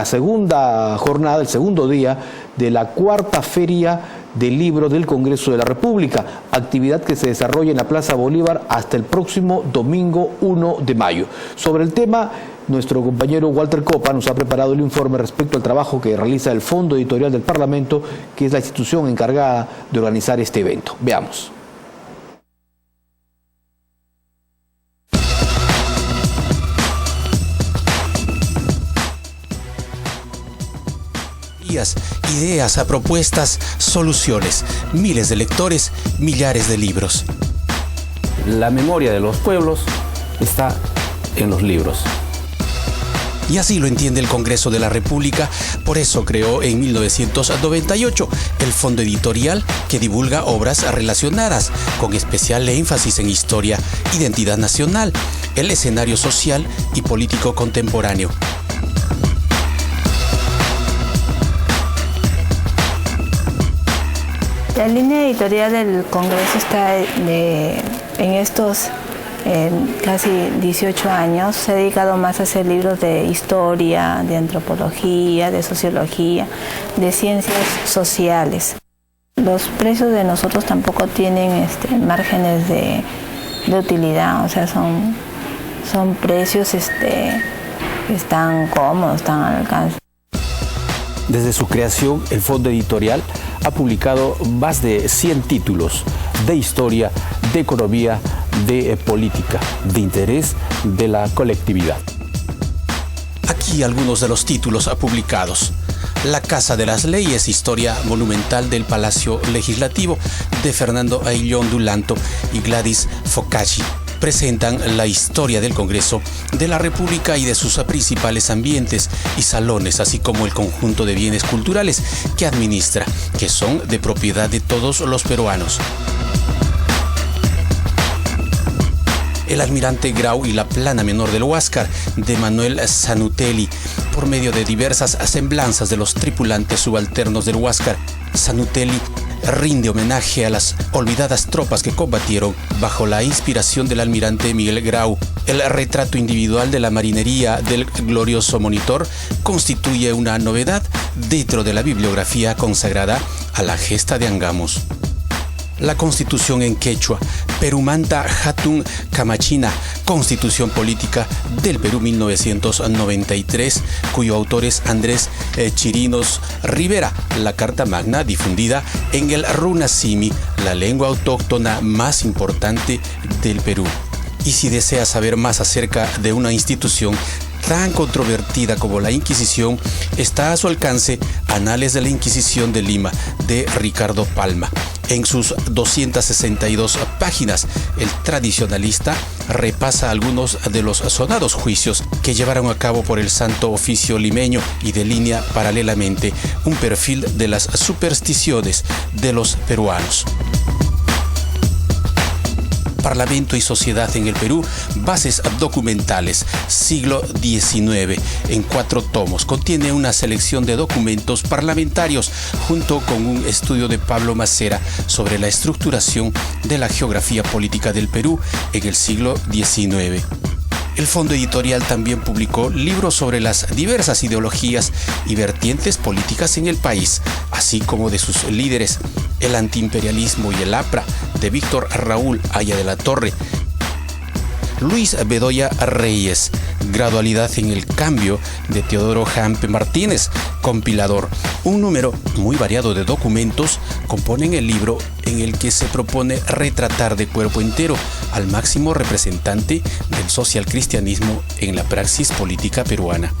la segunda jornada, el segundo día de la cuarta Feria del Libro del Congreso de la República, actividad que se desarrolla en la Plaza Bolívar hasta el próximo domingo 1 de mayo. Sobre el tema, nuestro compañero Walter Copa nos ha preparado el informe respecto al trabajo que realiza el Fondo Editorial del Parlamento, que es la institución encargada de organizar este evento. Veamos. Ideas, propuestas, soluciones, miles de lectores, millares de libros. La memoria de los pueblos está en los libros. Y así lo entiende el Congreso de la República, por eso creó en 1998 el Fondo Editorial que divulga obras relacionadas, con especial énfasis en historia, identidad nacional, el escenario social y político contemporáneo. La línea editorial del Congreso está en estos casi 18 años. Se ha dedicado más a hacer libros de historia, de antropología, de sociología, de ciencias sociales. Los precios de nosotros tampoco tienen márgenes de utilidad, o sea, son precios que están cómodos, están al alcance. Desde su creación, el Fondo Editorial ha publicado más de 100 títulos de historia, de economía, de política, de interés de la colectividad. Aquí algunos de los títulos publicados. La Casa de las Leyes, historia monumental del Palacio Legislativo, de Fernando Ayllón Dulanto y Gladys Focacci. Presentan la historia del Congreso de la República y de sus principales ambientes y salones, así como el conjunto de bienes culturales que administra, que son de propiedad de todos los peruanos. El almirante Grau y la plana menor del Huáscar, de Manuel Sanutelli, por medio de diversas semblanzas de los tripulantes subalternos del Huáscar. Sanutelli rinde homenaje a las olvidadas tropas que combatieron bajo la inspiración del almirante Miguel Grau. El retrato individual de la marinería del glorioso Monitor constituye una novedad dentro de la bibliografía consagrada a la gesta de Angamos. La Constitución en quechua, Perumanta Hatun Camachina, Constitución Política del Perú 1993, cuyo autor es Andrés Chirinos Rivera, la Carta Magna difundida en el Runasimi, la lengua autóctona más importante del Perú. Y si desea saber más acerca de una institución tan controvertida como la Inquisición, está a su alcance Anales de la Inquisición de Lima, de Ricardo Palma. En sus 262 páginas, el tradicionalista repasa algunos de los sonados juicios que llevaron a cabo por el Santo Oficio limeño y delinea paralelamente un perfil de las supersticiones de los peruanos. Parlamento y sociedad en el Perú, bases documentales, siglo XIX, en 4 tomos. Contiene una selección de documentos parlamentarios junto con un estudio de Pablo Macera sobre la estructuración de la geografía política del Perú en el siglo XIX. El Fondo Editorial también publicó libros sobre las diversas ideologías y vertientes políticas en el país, así como de sus líderes, el antiimperialismo y el APRA, de Víctor Raúl Haya de la Torre, Luis Bedoya Reyes, Gradualidad en el Cambio, de Teodoro Jampe Martínez, compilador. Un número muy variado de documentos componen el libro en el que se propone retratar de cuerpo entero al máximo representante del socialcristianismo en la praxis política peruana.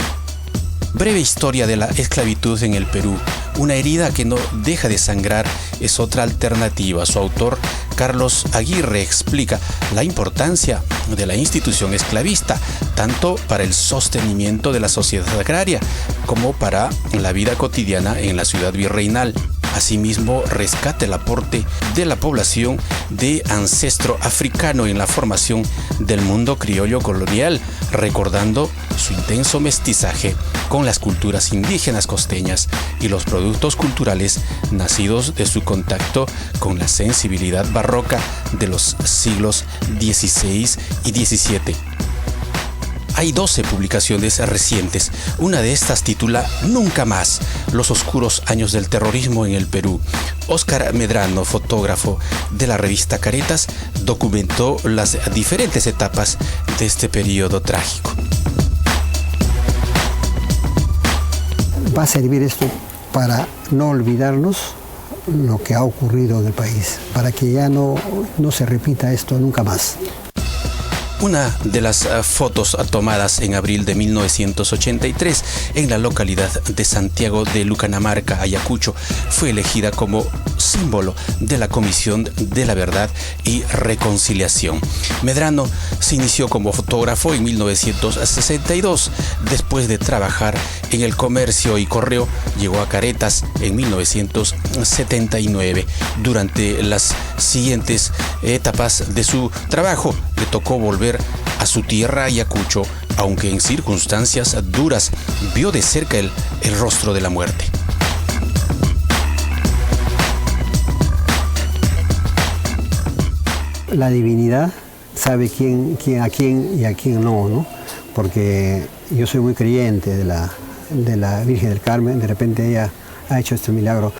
Breve historia de la esclavitud en el Perú, una herida que no deja de sangrar, es otra alternativa. Su autor, Carlos Aguirre, explica la importancia de la institución esclavista, tanto para el sostenimiento de la sociedad agraria como para la vida cotidiana en la ciudad virreinal. Asimismo, rescata el aporte de la población de ancestro africano en la formación del mundo criollo colonial, recordando su intenso mestizaje con las culturas indígenas costeñas y los productos culturales nacidos de su contacto con la sensibilidad barroca de los siglos XVI y XVII. Hay 12 publicaciones recientes. Una de estas titula Nunca más, los oscuros años del terrorismo en el Perú. Óscar Medrano, fotógrafo de la revista Caretas, documentó las diferentes etapas de este periodo trágico. Va a servir esto para no olvidarnos lo que ha ocurrido en el país, para que ya no se repita esto nunca más. Una de las fotos tomadas en abril de 1983 en la localidad de Santiago de Lucanamarca, Ayacucho, fue elegida como símbolo de la Comisión de la Verdad y Reconciliación. Medrano se inició como fotógrafo en 1962. Después de trabajar en el comercio y correo, llegó a Caretas en 1979. Durante las siguientes etapas de su trabajo, le tocó volver a su tierra, Ayacucho, aunque en circunstancias duras. Vio de cerca el rostro de la muerte. La divinidad sabe a quién y a quién no, porque yo soy muy creyente de la Virgen del Carmen. De repente ella ha hecho este milagro.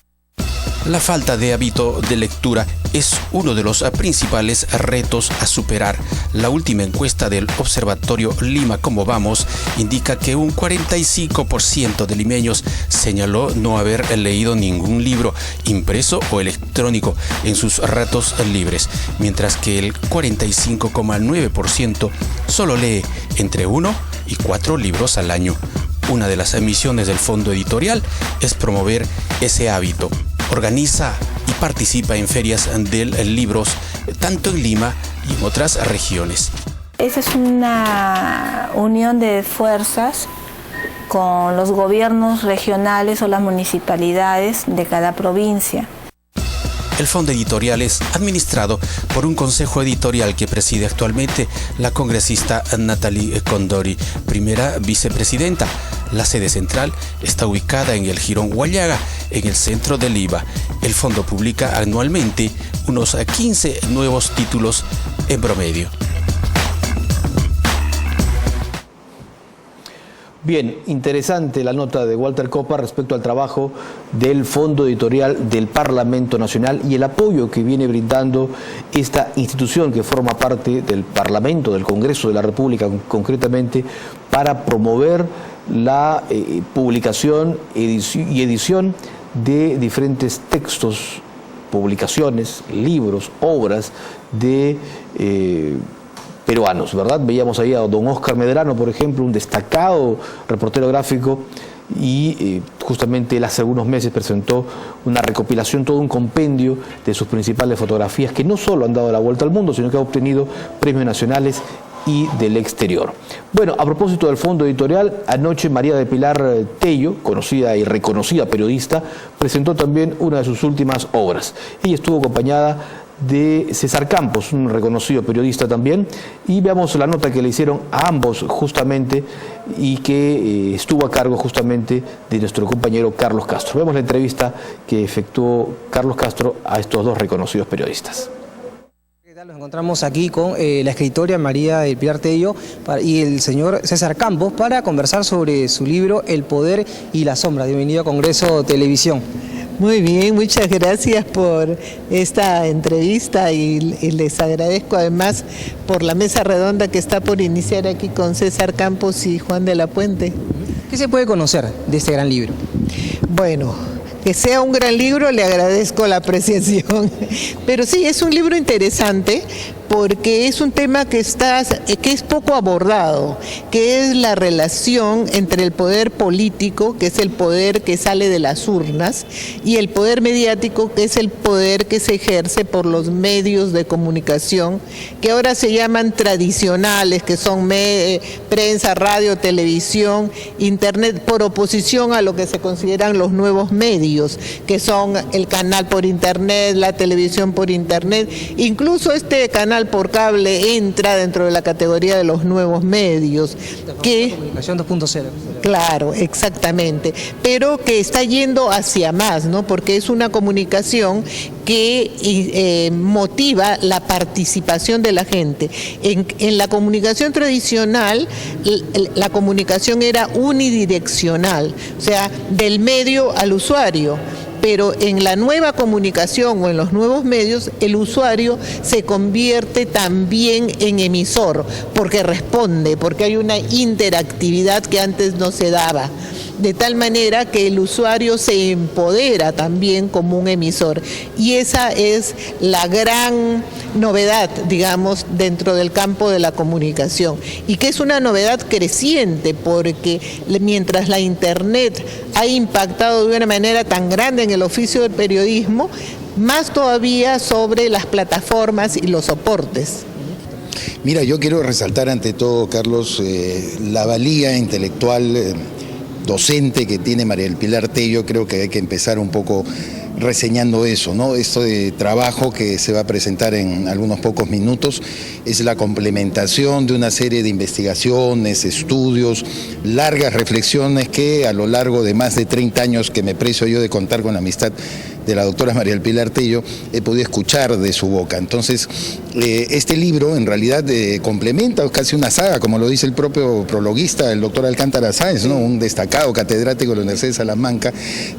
La falta de hábito de lectura es uno de los principales retos a superar. La última encuesta del Observatorio Lima Cómo Vamos indica que un 45% de limeños señaló no haber leído ningún libro, impreso o electrónico, en sus ratos libres, mientras que el 45,9% solo lee entre 1 y 4 libros al año. Una de las misiones del Fondo Editorial es promover ese hábito. Organiza y participa en ferias de libros, tanto en Lima y en otras regiones. Esa es una unión de fuerzas con los gobiernos regionales o las municipalidades de cada provincia. El Fondo Editorial es administrado por un consejo editorial que preside actualmente la congresista Natalie Condori, primera vicepresidenta. La sede central está ubicada en el Jirón Huallaga, en el centro de Lima. El fondo publica anualmente unos 15 nuevos títulos en promedio. Bien, interesante la nota de Walter Copa respecto al trabajo del Fondo Editorial del Parlamento Nacional y el apoyo que viene brindando esta institución que forma parte del Parlamento, del Congreso de la República concretamente, para promover la publicación y edición de diferentes textos, publicaciones, libros, obras de peruanos, ¿verdad? Veíamos ahí a don Óscar Medrano, por ejemplo, un destacado reportero gráfico, y justamente él hace algunos meses presentó una recopilación, todo un compendio de sus principales fotografías que no solo han dado la vuelta al mundo, sino que ha obtenido premios nacionales y del exterior. Bueno, a propósito del Fondo Editorial, anoche María de Pilar Tello, conocida y reconocida periodista, presentó también una de sus últimas obras. Ella estuvo acompañada de César Campos, un reconocido periodista también, y veamos la nota que le hicieron a ambos justamente y que estuvo a cargo justamente de nuestro compañero Carlos Castro. Vemos la entrevista que efectuó Carlos Castro a estos dos reconocidos periodistas. Nos encontramos aquí con la escritora María del Pilar Tello y el señor César Campos para conversar sobre su libro El Poder y la Sombra. Bienvenido a Congreso Televisión. Muy bien, muchas gracias por esta entrevista y les agradezco además por la mesa redonda que está por iniciar aquí con César Campos y Juan de la Puente. ¿Qué se puede conocer de este gran libro? Bueno, que sea un gran libro, le agradezco la apreciación, pero sí, es un libro interesante porque es un tema que es poco abordado, que es la relación entre el poder político, que es el poder que sale de las urnas, y el poder mediático, que es el poder que se ejerce por los medios de comunicación, que ahora se llaman tradicionales, que son prensa, radio, televisión, internet, por oposición a lo que se consideran los nuevos medios, que son el canal por internet, la televisión por internet, incluso este canal tradicional por cable entra dentro de la categoría de los nuevos medios, que Comunicación 2.0. claro, exactamente, pero que está yendo hacia más, ¿no? Porque es una comunicación que motiva la participación de la gente. En la comunicación tradicional, la comunicación era unidireccional, o sea, del medio al usuario. Pero en la nueva comunicación o en los nuevos medios, el usuario se convierte también en emisor, porque responde, porque hay una interactividad que antes no se daba. De tal manera que el usuario se empodera también como un emisor. Y esa es la gran novedad, digamos, dentro del campo de la comunicación. Y que es una novedad creciente, porque mientras la Internet ha impactado de una manera tan grande en el oficio del periodismo, más todavía sobre las plataformas y los soportes. Mira, yo quiero resaltar ante todo, Carlos, la valía intelectual docente que tiene María del Pilar Tello. Creo que hay que empezar un poco reseñando eso, ¿no? Esto de trabajo que se va a presentar en algunos pocos minutos es la complementación de una serie de investigaciones, estudios, largas reflexiones que a lo largo de más de 30 años que me precio yo de contar con la amistad de la doctora María del Pilar Tello, he podido escuchar de su boca. Entonces, este libro en realidad complementa casi una saga, como lo dice el propio prologuista, el doctor Alcántara Sáenz, ¿no? Un destacado catedrático de la Universidad de Salamanca,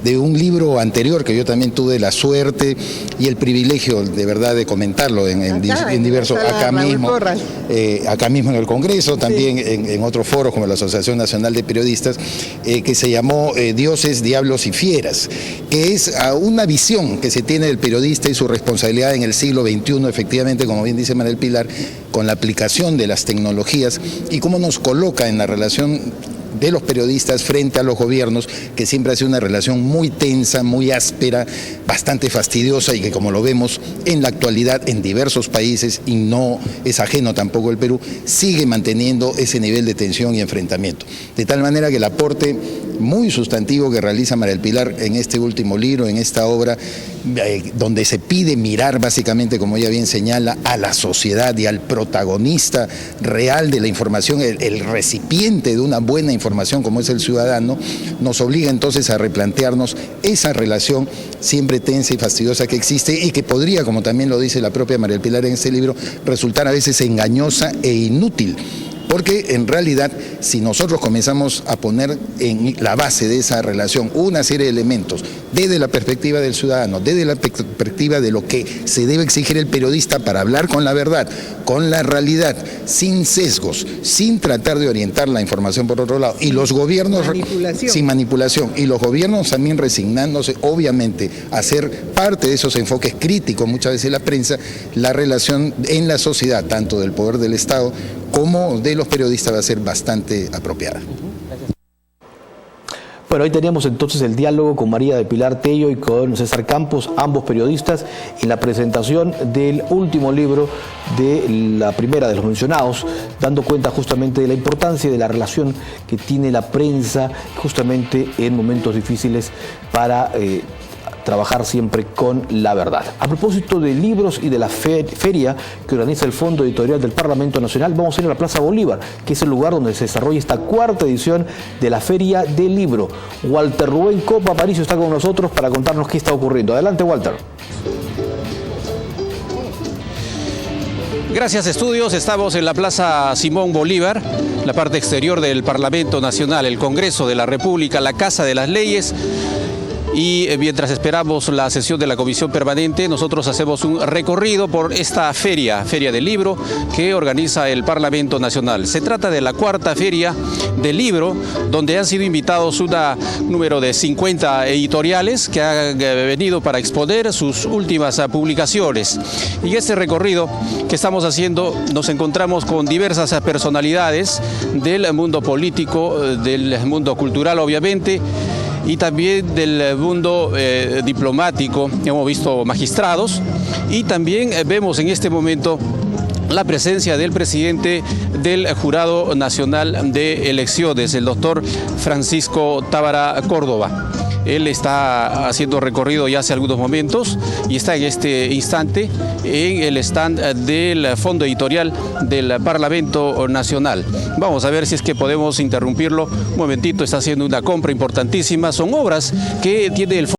de un libro anterior que yo también tuve la suerte y el privilegio de verdad de comentarlo en diversos, acá mismo en el Congreso, también en otros foros como la Asociación Nacional de Periodistas, que se llamó Dioses, Diablos y Fieras, que es una visión que se tiene del periodista y su responsabilidad en el siglo XXI, efectivamente, como bien dice María del Pilar, con la aplicación de las tecnologías y cómo nos coloca en la relación de los periodistas frente a los gobiernos, que siempre ha sido una relación muy tensa, muy áspera, bastante fastidiosa y que, como lo vemos en la actualidad en diversos países, y no es ajeno tampoco el Perú, sigue manteniendo ese nivel de tensión y enfrentamiento. De tal manera que el aporte muy sustantivo que realiza María del Pilar en este último libro, en esta obra, donde se pide mirar básicamente, como ella bien señala, a la sociedad y al protagonista real de la información, el recipiente de una buena información como es el ciudadano, nos obliga entonces a replantearnos esa relación siempre tensa y fastidiosa que existe y que podría, como también lo dice la propia María del Pilar en este libro, resultar a veces engañosa e inútil. Porque en realidad, si nosotros comenzamos a poner en la base de esa relación una serie de elementos, desde la perspectiva del ciudadano, desde la perspectiva de lo que se debe exigir el periodista para hablar con la verdad, con la realidad, sin sesgos, sin tratar de orientar la información por otro lado, y los gobiernos sin manipulación, y los gobiernos también resignándose, obviamente, a ser parte de esos enfoques críticos, muchas veces la prensa, la relación en la sociedad, tanto del poder del Estado como de los periodistas, va a ser bastante apropiada. Bueno, ahí teníamos entonces el diálogo con María del Pilar Tello y con César Campos, ambos periodistas, en la presentación del último libro de la primera de los mencionados, dando cuenta justamente de la importancia de la relación que tiene la prensa justamente en momentos difíciles para trabajar siempre con la verdad. A propósito de libros y de la feria que organiza el Fondo Editorial del Parlamento Nacional, vamos a ir a la Plaza Bolívar, que es el lugar donde se desarrolla esta cuarta edición de la Feria del Libro. Walter Rubén Copa Aparicio está con nosotros para contarnos qué está ocurriendo. Adelante, Walter. Gracias, estudios. Estamos en la Plaza Simón Bolívar, la parte exterior del Parlamento Nacional, el Congreso de la República, la Casa de las Leyes. Y mientras esperamos la sesión de la Comisión Permanente, nosotros hacemos un recorrido por esta feria del libro que organiza el Parlamento Nacional. Se trata de la cuarta feria del libro, donde han sido invitados un número de 50 editoriales que han venido para exponer sus últimas publicaciones. Y en este recorrido que estamos haciendo nos encontramos con diversas personalidades del mundo político, del mundo cultural, obviamente, y también del mundo diplomático. Hemos visto magistrados y también vemos en este momento la presencia del presidente del Jurado Nacional de Elecciones, el doctor Francisco Tábara Córdoba. Él está haciendo recorrido ya hace algunos momentos y está en este instante en el stand del Fondo Editorial del Parlamento Nacional. Vamos a ver si es que podemos interrumpirlo un momentito. Está haciendo una compra importantísima. Son obras que tiene el Fondo